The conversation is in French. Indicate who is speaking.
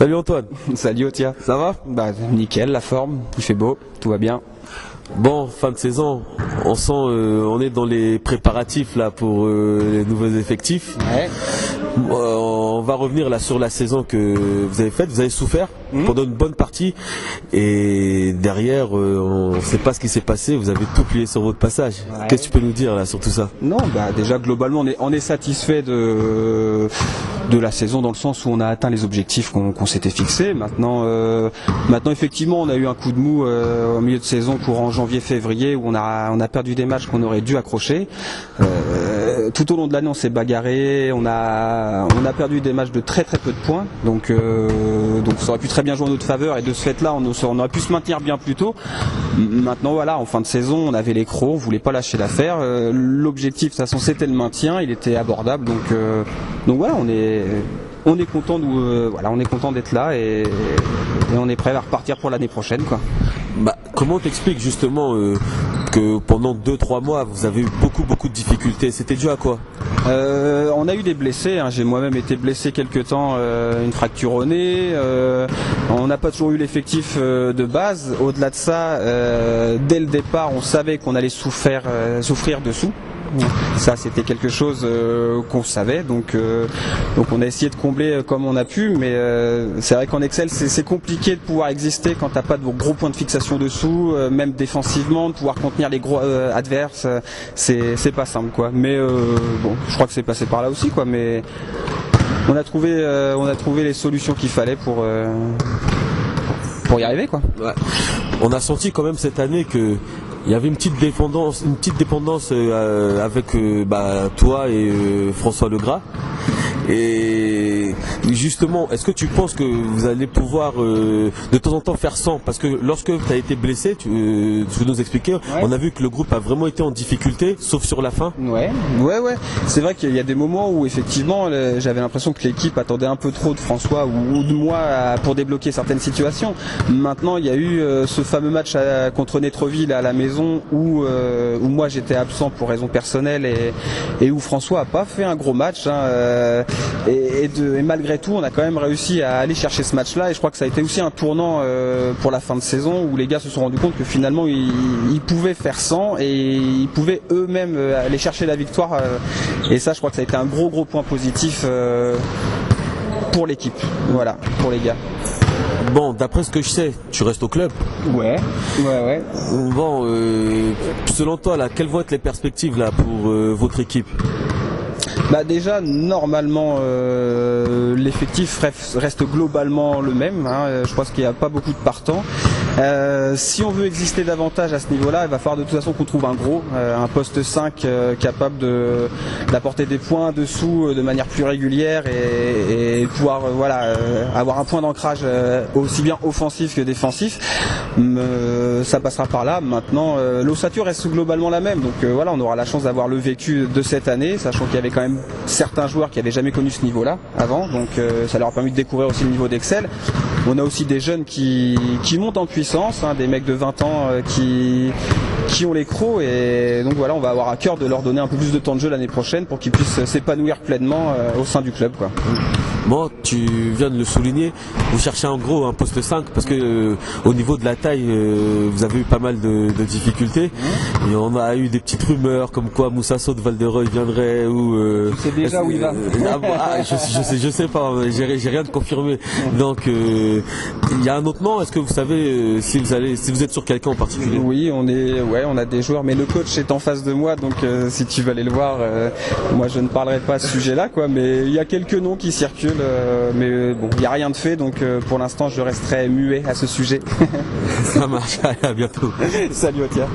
Speaker 1: Salut Antoine.
Speaker 2: Salut Otia.
Speaker 1: Ça va?
Speaker 2: Bah nickel, la forme, il fait beau, tout va bien.
Speaker 1: Bon, fin de saison, on sent, on est dans les préparatifs là pour les nouveaux effectifs.
Speaker 2: Ouais.
Speaker 1: On va revenir là sur la saison que vous avez faite. Vous avez souffert pendant une bonne partie et derrière, on ne sait pas ce qui s'est passé. Vous avez tout plié sur votre passage.
Speaker 2: Ouais.
Speaker 1: Qu'est-ce que tu peux nous dire là sur tout ça?
Speaker 2: Non, bah déjà globalement on est satisfait de la saison dans le sens où on a atteint les objectifs qu'on s'était fixés. Maintenant effectivement on a eu un coup de mou au milieu de saison courant janvier-février où on a perdu des matchs qu'on aurait dû accrocher. Tout au long de l'année on s'est bagarré, on a perdu des matchs de très peu de points, donc ça aurait pu très bien jouer en notre faveur et de ce fait là on aurait pu se maintenir bien plus tôt. Maintenant voilà, en fin de saison on avait les crocs, on voulait pas lâcher l'affaire. L'objectif de toute façon c'était le maintien, il était abordable, donc voilà, on est content on est content d'être là et on est prêt à repartir pour l'année prochaine quoi.
Speaker 1: Bah, comment t'expliques justement que pendant 2-3 mois vous avez eu beaucoup de difficultés? C'était dû à quoi?
Speaker 2: On a eu des blessés, hein. J'ai moi-même été blessé quelques temps, une fracture au nez, on n'a pas toujours eu l'effectif de base. Au-delà de ça, dès le départ on savait qu'on allait souffrir dessous. Ça c'était quelque chose qu'on savait, donc on a essayé de combler comme on a pu, mais c'est vrai qu'en Excel c'est compliqué de pouvoir exister quand t'as pas de gros points de fixation dessous, même défensivement, de pouvoir contenir les gros adverses, c'est pas simple quoi. Mais bon, je crois que c'est passé par là aussi quoi, mais on a trouvé les solutions qu'il fallait pour y arriver quoi.
Speaker 1: Ouais. On a senti quand même cette année que il y avait une petite dépendance avec toi et François Legras. Et justement, est-ce que tu penses que vous allez pouvoir de temps en temps faire sans? Parce que lorsque tu as été blessé, tu peux nous expliquer, on a vu que le groupe a vraiment été en difficulté, sauf sur la fin.
Speaker 2: Ouais. C'est vrai qu'il y a des moments où effectivement j'avais l'impression que l'équipe attendait un peu trop de François ou de moi pour débloquer certaines situations. Maintenant il y a eu ce fameux match contre Netreville à la maison où moi j'étais absent pour raisons personnelles et où François a pas fait un gros match. Et malgré tout on a quand même réussi à aller chercher ce match là et je crois que ça a été aussi un tournant pour la fin de saison où les gars se sont rendus compte que finalement ils pouvaient faire sans et ils pouvaient eux-mêmes aller chercher la victoire et ça je crois que ça a été un gros point positif pour l'équipe, voilà, pour les gars.
Speaker 1: Bon, d'après ce que je sais, tu restes au club.
Speaker 2: Ouais.
Speaker 1: Bon, selon toi là, quelles vont être les perspectives là pour votre équipe?
Speaker 2: Bah déjà normalement l'effectif reste globalement le même, hein. Je pense qu'il n'y a pas beaucoup de partants. Si on veut exister davantage à ce niveau-là, il va falloir de toute façon qu'on trouve un poste 5 capable d'apporter des points dessous de manière plus régulière et pouvoir avoir un point d'ancrage aussi bien offensif que défensif. Ça passera par là. Maintenant l'ossature reste globalement la même, donc on aura la chance d'avoir le vécu de cette année, sachant qu'il y avait quand même certains joueurs qui n'avaient jamais connu ce niveau-là avant, donc ça leur a permis de découvrir aussi le niveau d'Excel. On a aussi des jeunes qui montent en puissance, hein, des mecs de 20 ans qui ont les crocs et donc voilà, on va avoir à cœur de leur donner un peu plus de temps de jeu l'année prochaine pour qu'ils puissent s'épanouir pleinement au sein du club quoi.
Speaker 1: Bon, tu viens de le souligner, vous cherchez en gros un poste 5 parce que au niveau de la taille, vous avez eu pas mal de difficultés et on a eu des petites rumeurs comme quoi Moussa Sow de Val-de-Reuil viendrait ou...
Speaker 2: Tu sais déjà où il va.
Speaker 1: Je sais pas, j'ai rien de confirmé. Donc il y a un autre nom, est-ce que vous savez si vous êtes sur quelqu'un en particulier?
Speaker 2: Oui, on a des joueurs, mais le coach est en face de moi, donc si tu veux aller le voir, moi je ne parlerai pas à ce sujet-là, quoi. Mais il y a quelques noms qui circulent, mais bon, il n'y a rien de fait, donc pour l'instant je resterai muet à ce sujet.
Speaker 1: Ça marche, à bientôt.
Speaker 2: Salut Otia.